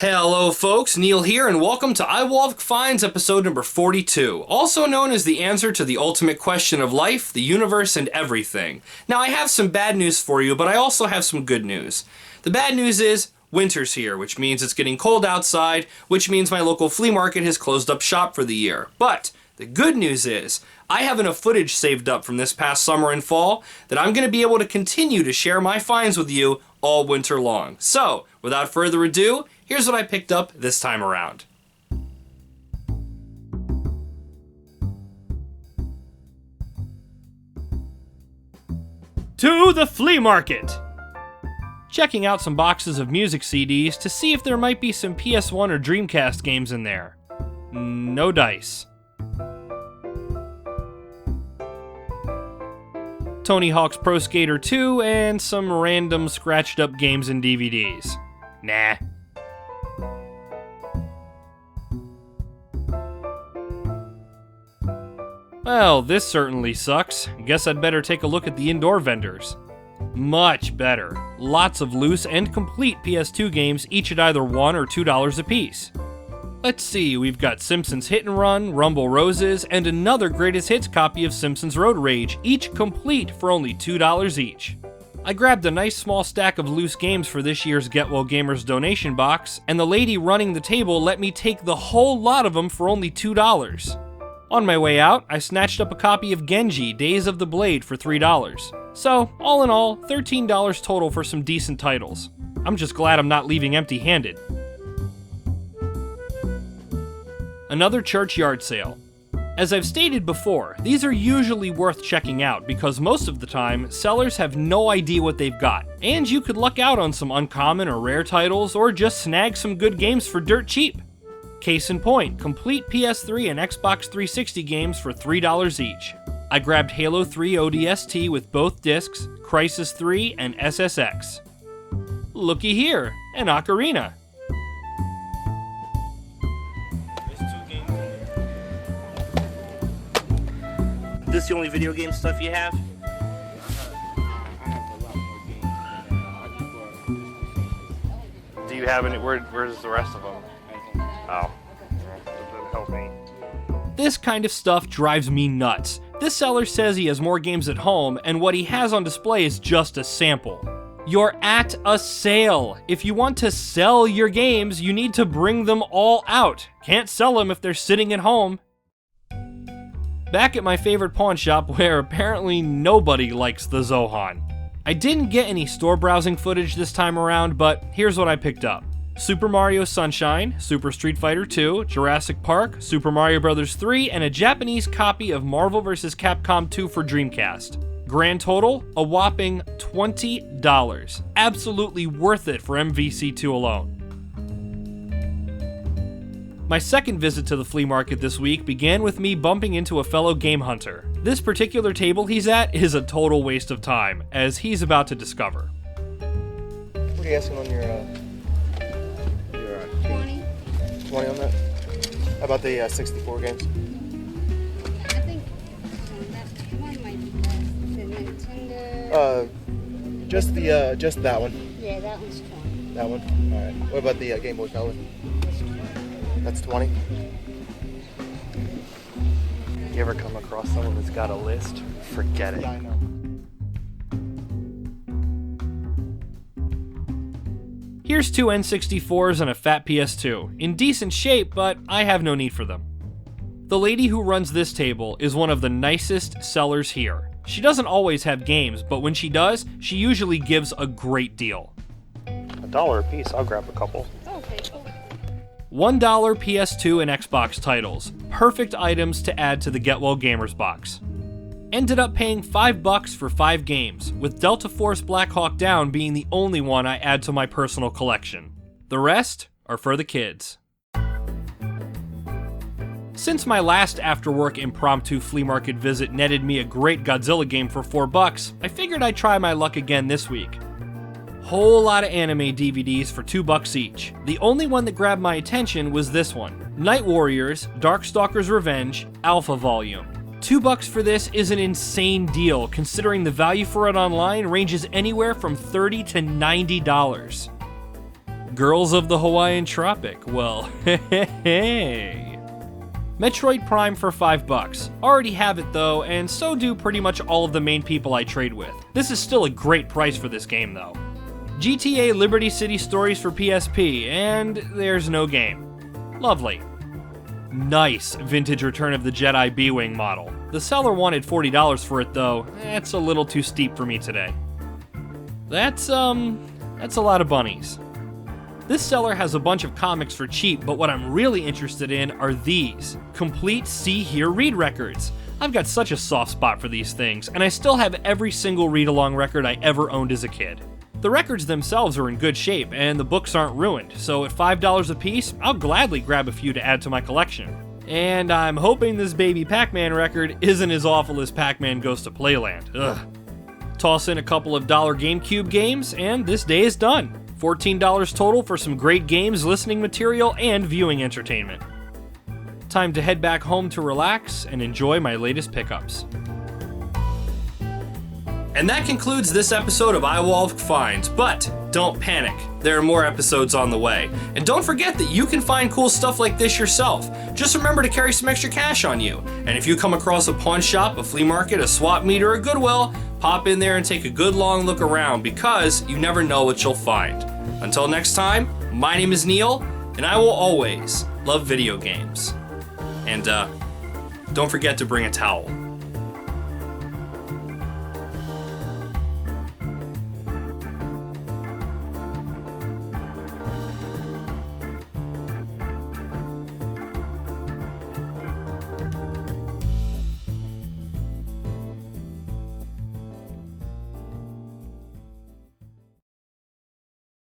Hello folks, Neil here, and welcome to IWALVG Finds episode number 42, also known as the answer to the ultimate question of life, the universe, and everything. Now I have some bad news for you, but I also have some good news. The bad news is, winter's here, which means it's getting cold outside, which means my local flea market has closed up shop for the year. But the good news is, I have enough footage saved up from this past summer and fall that I'm going to be able to continue to share my finds with you all winter long. So, without further ado, here's what I picked up this time around. To the flea market! Checking out some boxes of music CDs to see if there might be some PS1 or Dreamcast games in there. No dice. Tony Hawk's Pro Skater 2 and some random scratched up games and DVDs. Nah. Well, this certainly sucks. Guess I'd better take a look at the indoor vendors. Much better. Lots of loose and complete PS2 games, each at either $1 or $2 a piece. Let's see, we've got Simpsons Hit and Run, Rumble Roses, and another greatest hits copy of Simpsons Road Rage, each complete for only $2 each. I grabbed a nice small stack of loose games for this year's Get Well Gamers donation box, and the lady running the table let me take the whole lot of them for only $2. On my way out, I snatched up a copy of Genji, Days of the Blade for $3. So, all in all, $13 total for some decent titles. I'm just glad I'm not leaving empty-handed. Another churchyard sale. As I've stated before, these are usually worth checking out because most of the time, sellers have no idea what they've got, and you could luck out on some uncommon or rare titles or just snag some good games for dirt cheap. Case in point, complete PS3 and Xbox 360 games for $3 each. I grabbed Halo 3 ODST with both discs, Crysis 3, and SSX. Looky here, an Ocarina. Is this the only video game stuff you have? Do you have any? Where's the rest of them? Oh, that doesn't help me. This kind of stuff drives me nuts. This seller says he has more games at home, and what he has on display is just a sample. You're at a sale. If you want to sell your games, you need to bring them all out. Can't sell them if they're sitting at home. Back at my favorite pawn shop where apparently nobody likes the Zohan. I didn't get any store browsing footage this time around, but here's what I picked up. Super Mario Sunshine, Super Street Fighter 2, Jurassic Park, Super Mario Bros. 3, and a Japanese copy of Marvel vs. Capcom 2 for Dreamcast. Grand total, a whopping $20. Absolutely worth it for MVC2 alone. My second visit to the flea market this week began with me bumping into a fellow game hunter. This particular table he's at is a total waste of time, as he's about to discover. What are you asking on your 20. 20 on that? How about the 64 games? I think that one might be less. The Nintendo. Just that one. Yeah, that one's 20. That one? Alright. What about the Game Boy Color? That's 20. You ever come across someone that's got a list? Forget it. Yeah, I know. Here's two N64s and a fat PS2, in decent shape, but I have no need for them. The lady who runs this table is one of the nicest sellers here. She doesn't always have games, but when she does, she usually gives a great deal. $1 a piece, I'll grab a couple. Okay, cool. $1 PS2 and Xbox titles, perfect items to add to the Get Well Gamers box. Ended up paying $5 for 5 games, with Delta Force Black Hawk Down being the only one I add to my personal collection. The rest are for the kids. Since my last after-work impromptu flea market visit netted me a great Godzilla game for $4, I figured I'd try my luck again this week. Whole lot of anime DVDs for $2 each. The only one that grabbed my attention was this one, Night Warriors, Darkstalker's Revenge, Alpha Volume. $2 for this is an insane deal, considering the value for it online ranges anywhere from $30 to $90. Girls of the Hawaiian Tropic, well, hey. Metroid Prime for $5. Already have it though, and so do pretty much all of the main people I trade with. This is still a great price for this game though. GTA Liberty City Stories for PSP, and there's no game. Lovely. Nice vintage Return of the Jedi B-Wing model. The seller wanted $40 for it though. That's a little too steep for me today. That's a lot of bunnies. This seller has a bunch of comics for cheap, but what I'm really interested in are these. Complete See Hear Read records. I've got such a soft spot for these things, and I still have every single read-along record I ever owned as a kid. The records themselves are in good shape, and the books aren't ruined, so at $5 a piece, I'll gladly grab a few to add to my collection. And I'm hoping this baby Pac-Man record isn't as awful as Pac-Man Goes to Playland. Ugh. Toss in a couple of dollar GameCube games, and this day is done. $14 total for some great games, listening material, and viewing entertainment. Time to head back home to relax and enjoy my latest pickups. And that concludes this episode of IWALVG Finds, but don't panic, there are more episodes on the way. And don't forget that you can find cool stuff like this yourself. Just remember to carry some extra cash on you. And if you come across a pawn shop, a flea market, a swap meet, or a Goodwill, pop in there and take a good long look around because you never know what you'll find. Until next time, my name is Neil, and I will always love video games. And don't forget to bring a towel.